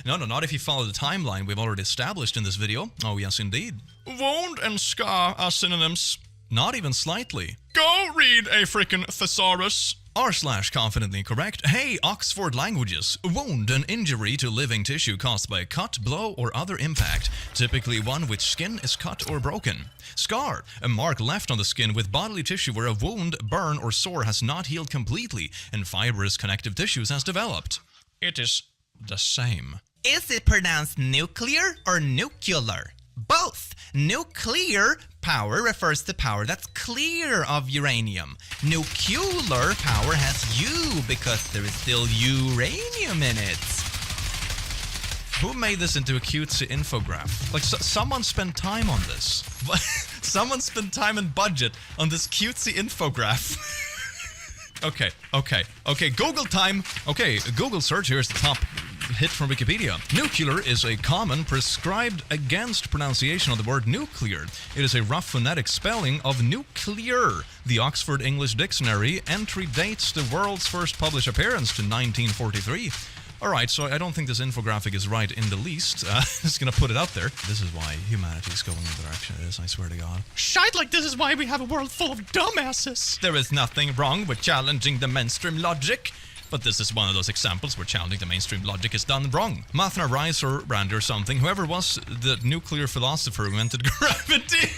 No, not if you follow the timeline we've already established in this video. Oh, yes, indeed. Wound and scar are synonyms. Not even slightly. Go read a frickin' thesaurus. R/confidently correct. Hey, Oxford Languages. Wound, an injury to living tissue caused by a cut, blow, or other impact. Typically one which skin is cut or broken. Scar, a mark left on the skin with bodily tissue where a wound, burn, or sore has not healed completely and fibrous connective tissues has developed. It is the same. Is it pronounced nuclear or nuclear? Both. Nuclear power refers to power that's clear of uranium. Nuclear power has U because there is still uranium in it. Who made this into a cutesy infograph? Like, someone spent time on this. Someone spent time and budget on this cutesy infograph. Okay, Google time. Okay, Google search, here's the top hit from Wikipedia. Nuclear is a common prescribed against pronunciation of the word nuclear. It is a rough phonetic spelling of nuclear. The Oxford English Dictionary entry dates the world's first published appearance to 1943. Alright, so I don't think this infographic is right in the least. Just gonna put it out there. This is why humanity is going in the direction it is, I swear to God. Shite like this is why we have a world full of dumbasses. There is nothing wrong with challenging the mainstream logic, but this is one of those examples where challenging the mainstream logic is done wrong. Mathna Rice or Rand or something, whoever was the nuclear philosopher who invented gravity.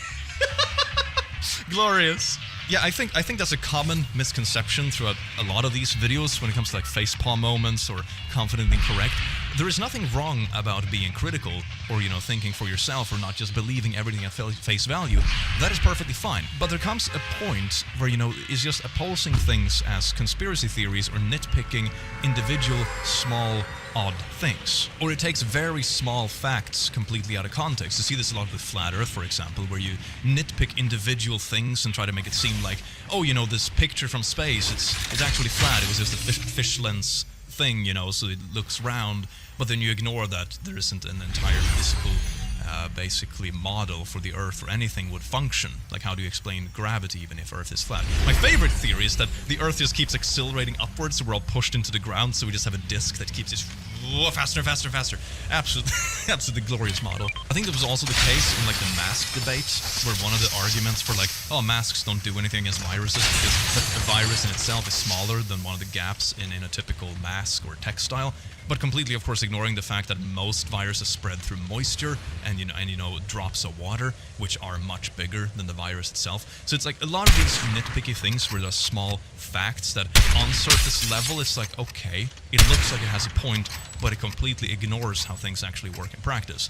Glorious. Yeah, I think that's a common misconception throughout a lot of these videos when it comes to like facepalm moments or confidently correct. There is nothing wrong about being critical or, thinking for yourself or not just believing everything at face value. That is perfectly fine. But there comes a point where, it's just opposing things as conspiracy theories or nitpicking individual small odd things. Or it takes very small facts completely out of context. You see this a lot with Flat Earth, for example, where you nitpick individual things and try to make it seem like, oh, this picture from space, it's actually flat. It was just a fish lens thing, so it looks round. But then you ignore that there isn't an entire physical basically model for the Earth or anything would function. Like, how do you explain gravity even if Earth is flat? My favorite theory is that the Earth just keeps accelerating upwards, so we're all pushed into the ground, so we just have a disk that keeps just faster. Absolutely glorious model. I think that was also the case in like the mask debate, where one of the arguments for like, oh, masks don't do anything against viruses because the virus in itself is smaller than one of the gaps in a typical mask or textile. But completely, of course, ignoring the fact that most viruses spread through moisture and drops of water, which are much bigger than the virus itself. So it's like a lot of these nitpicky things were just small facts that on surface level, it's like, okay, it looks like it has a point, but it completely ignores how things actually work in practice.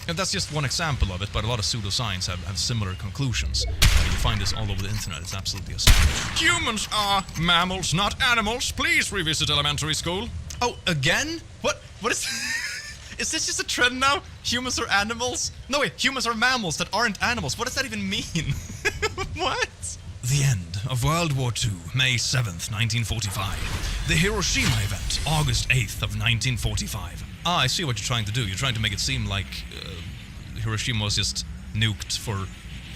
And that's just one example of it, but a lot of pseudoscience have similar conclusions. You find this all over the internet. It's absolutely astounding. Humans are mammals, not animals. Please revisit elementary school. Oh, again? What is... Is this just a trend now? Humans are animals? No, wait, humans are mammals that aren't animals. What does that even mean? What? The end of World War II, May 7th, 1945. The Hiroshima event, August 8th of 1945. Ah, I see what you're trying to do. You're trying to make it seem like Hiroshima was just nuked for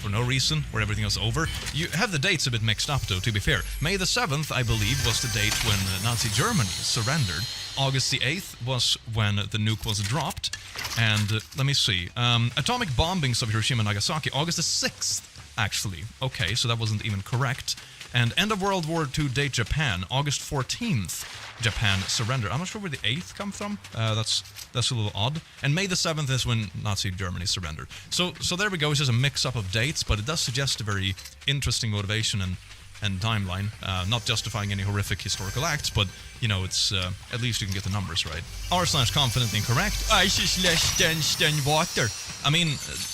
no reason, where everything was over. You have the dates a bit mixed up, though, to be fair. May the 7th, I believe, was the date when Nazi Germany surrendered. August the 8th was when the nuke was dropped. And, let me see, atomic bombings of Hiroshima and Nagasaki, August the 6th, actually. Okay, so that wasn't even correct. And end of World War II date, Japan, August 14th, Japan surrendered. I'm not sure where the 8th come from. That's a little odd. And May the 7th is when Nazi Germany surrendered. So there we go. It's just a mix-up of dates, but it does suggest a very interesting motivation and timeline. Not justifying any horrific historical acts, but, it's at least you can get the numbers right. R/confident incorrect. Ice less than water. I mean,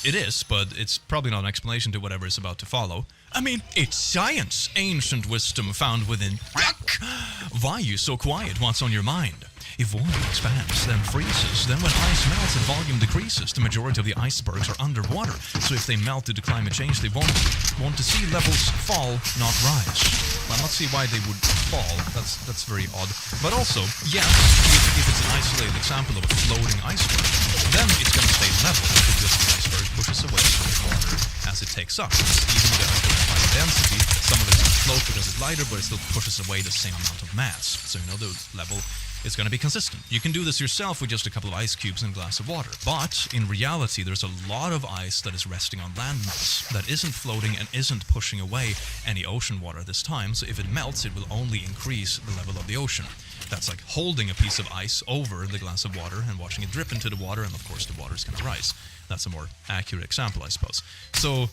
it is, but it's probably not an explanation to whatever is about to follow. I mean, it's science. Ancient wisdom found within... Yuck! Why you so quiet? What's on your mind? If water expands, then freezes. Then when ice melts and volume decreases, the majority of the icebergs are underwater. So if they melt due to climate change, they won't want to see levels fall, not rise. Well, I'm not see why they would fall. That's very odd. But also, yes, if it's an isolated example of a floating iceberg, then it's going to stay level because the iceberg pushes away from the water as it takes up. Even with the high density, some of it can float because it's lighter, but it still pushes away the same amount of mass. So, the level it's going to be consistent. You can do this yourself with just a couple of ice cubes and a glass of water. But in reality, there's a lot of ice that is resting on landmass, that isn't floating and isn't pushing away any ocean water at this time. So if it melts, it will only increase the level of the ocean. That's like holding a piece of ice over the glass of water and watching it drip into the water, and of course the water is going to rise. That's a more accurate example, I suppose. So,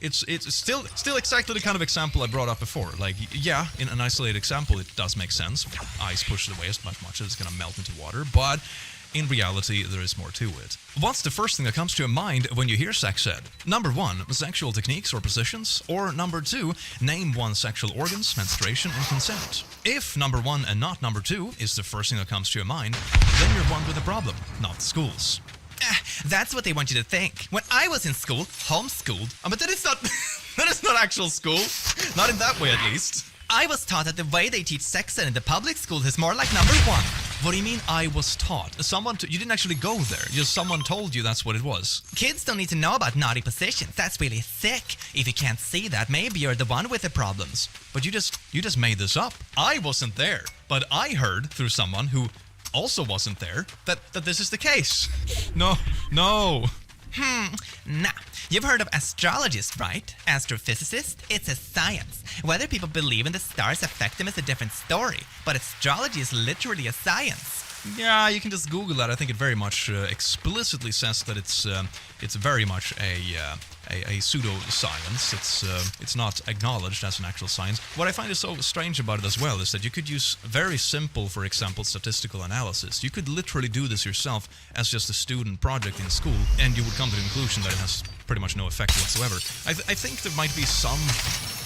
it's still exactly the kind of example I brought up before. Like, yeah, in an isolated example, it does make sense. Ice pushes away as much as it's going to melt into water, but in reality, there is more to it. What's the first thing that comes to your mind when you hear sex ed? Number 1, sexual techniques or positions. Or number 2, name 1 sexual organs, menstruation, and consent. If number 1 and not number 2 is the first thing that comes to your mind, then you're one with a problem, not the schools. That's what they want you to think. When I was in school, homeschooled, but that is not that is not actual school. Not in that way, at least. I was taught that the way they teach sex ed in the public schools is more like number 1. What do you mean I was taught? You didn't actually go there. Just someone told you that's what it was. Kids don't need to know about naughty positions. That's really sick. If you can't see that, maybe you're the one with the problems. But you just made this up. I wasn't there, but I heard through someone who also wasn't there that this is the case. No. Nah. You've heard of astrologists, right? Astrophysicists? It's a science. Whether people believe in the stars affect them is a different story, but astrology is literally a science. Yeah, you can just Google that. I think it very much explicitly says that it's very much a pseudo-science. It's not acknowledged as an actual science. What I find is so strange about it as well is that you could use very simple, for example, statistical analysis. You could literally do this yourself as just a student project in school, and you would come to the conclusion that it has pretty much no effect whatsoever. I think there might be some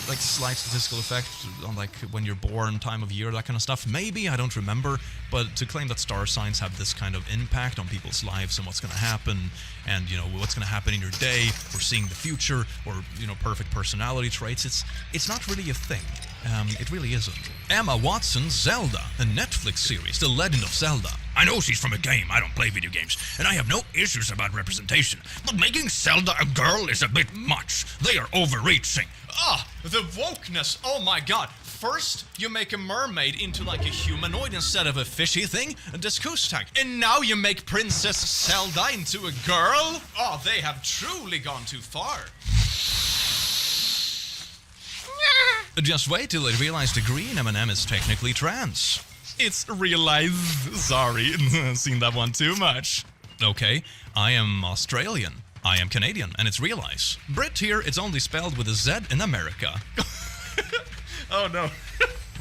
like slight statistical effect on like when you're born, time of year, that kind of stuff. Maybe, I don't remember, but to claim that star signs have this kind of impact on people's lives and what's going to happen, and what's going to happen in your day, or seeing the future, or perfect personality traits, it's not really a thing. It really isn't. Emma Watson's Zelda, a Netflix series, The Legend of Zelda. I know she's from a game. I don't play video games, and I have no issues about representation. But making Zelda a girl is a bit much. They are overreaching. The wokeness! Oh my god! First, you make a mermaid into like a humanoid instead of a fishy thing, a discourse. And now you make Princess Zelda into a girl? Oh, they have truly gone too far. Just wait till they realize the green M&M is technically trans. It's realized. Sorry, seen that one too much. Okay, I am Australian. I am Canadian, and it's realize. Brit here, it's only spelled with a Z in America. Oh no.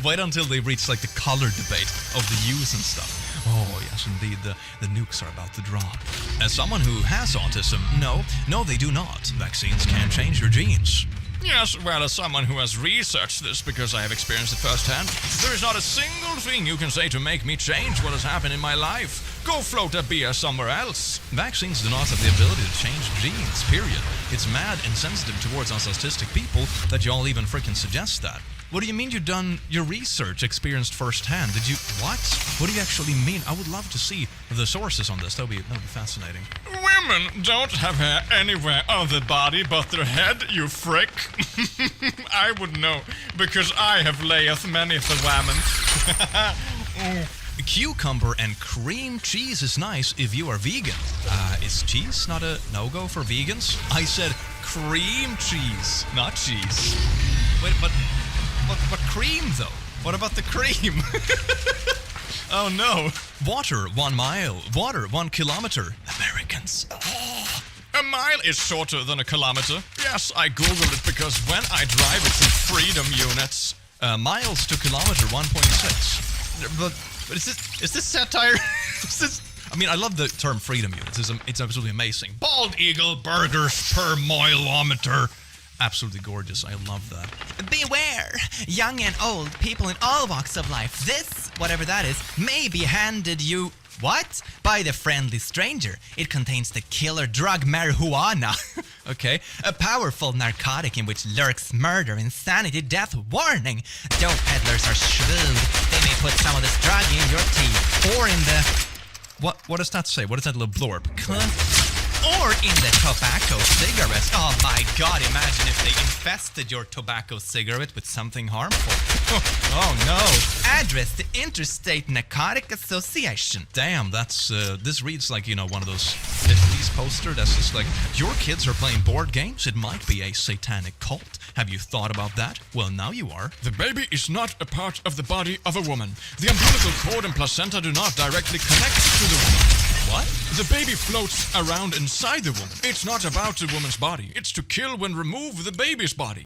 Wait until they reach like the color debate of the U's and stuff. Oh yes, indeed, the nukes are about to drop. As someone who has autism, no they do not. Vaccines can change your genes. Yes, well, as someone who has researched this because I have experienced it firsthand, there is not a single thing you can say to make me change what has happened in my life. Go float a beer somewhere else. Vaccines do not have the ability to change genes, period. It's mad insensitive towards us autistic people that y'all even freaking suggest that. What do you mean you've done your research, experienced firsthand? Did you... What? What do you actually mean? I would love to see the sources on this. That would be fascinating. Women don't have hair anywhere on their body but their head, you frick. I would know, because I have layeth many of the women. Cucumber and cream cheese is nice if you are vegan. Is cheese not a no-go for vegans? I said cream cheese, not cheese. Wait, but cream, though? What about the cream? Oh, no. Water, 1 mile. Water, 1 kilometer. Americans. Oh. A mile is shorter than a kilometer. Yes, I googled it because when I drive it's in freedom units. Miles to kilometer, 1.6. But is this satire? I mean, I love the term freedom units. It's absolutely amazing. Bald eagle burgers per mileometer. Absolutely gorgeous. I love that. Beware! Young and old, people in all walks of life, this, whatever that is, may be handed you... What? By the friendly stranger. It contains the killer drug marijuana. Okay. A powerful narcotic in which lurks murder, insanity, death, warning. Dope peddlers are shrewd. They may put some of this drug in your tea or in the... What does that say? What is that little blurb? or in the tobacco cigarette. Oh my god, imagine if they infested your tobacco cigarette with something harmful. Oh no. Address the Interstate Narcotic Association. Damn, that's this reads like, you know, one of those 50s poster that's just like, your kids are playing board games, it might be a satanic cult. Have you thought about that? Well, now you are. The baby is not a part of the body of a woman. The umbilical cord and placenta do not directly connect to the woman. What? The baby floats around inside the woman. It's not about the woman's body. It's to kill when remove the baby's body.